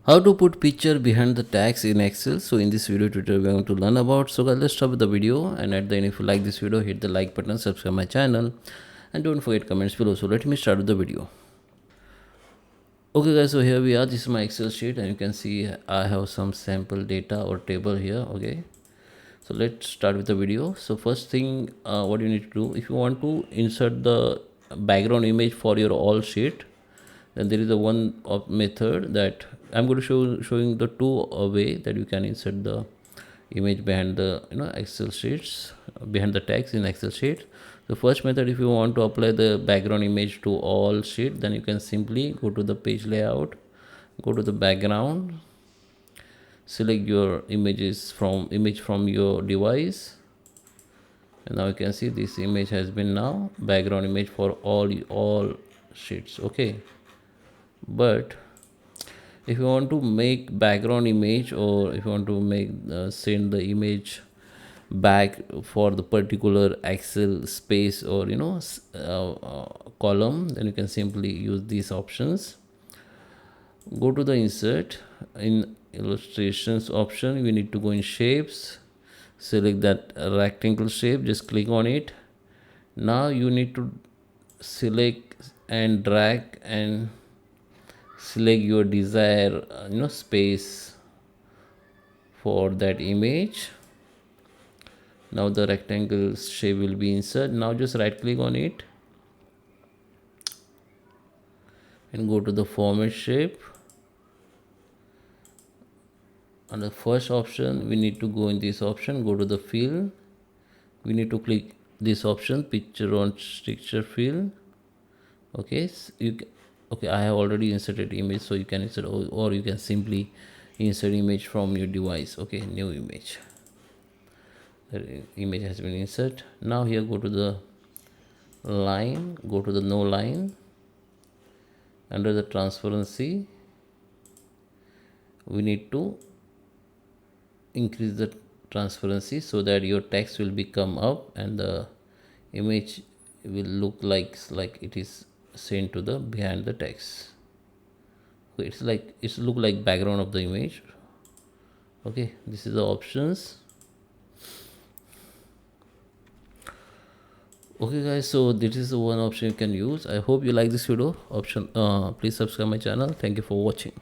How to put picture behind the text in Excel. So in this video tutorial we are going to learn about. So guys, let's start with the video, and at the end if you like this video, hit the like button, subscribe my channel, and don't forget comments below. So let me start with the video. Okay guys, so here we are. This is my Excel sheet, and you can see I have some sample data or table here. Okay, so let's start with the video. So first thing, what you need to do, if you want to insert the background image for your all sheet, then there is a method that I'm going to showing the two way that you can insert the image behind the Excel sheets, behind the text in Excel sheet. The first method, if you want to apply the background image to all sheet, then you can simply go to the page layout, go to the background, select your image from your device, and now you can see this image has been now background image for all sheets. Okay, but if you want to make background image, or if you want to make send the image back for the particular Excel space or column, then you can simply use these options. Go to the insert, in illustrations option we need to go in shapes, select that rectangle shape, just click on it. Now you need to select and drag and select your desired space for that image. Now the rectangle shape will be inserted. Now just right click on it and go to the format shape. On the first option we need to go in this option, go to the fill, we need to click this option, picture on texture fill. Okay, so okay, I have already inserted image, so you can insert, or you can simply insert image from your device. Okay, new image, the image has been inserted. Now here go to the line, go to the no line, under the transparency we need to increase the transparency so that your text will become up and the image will look like it is sent to the behind the text. So it's look like background of the image. Okay, this is the options. Okay guys, so this is the one option you can use. I hope you like this video option. Please subscribe my channel. Thank you for watching.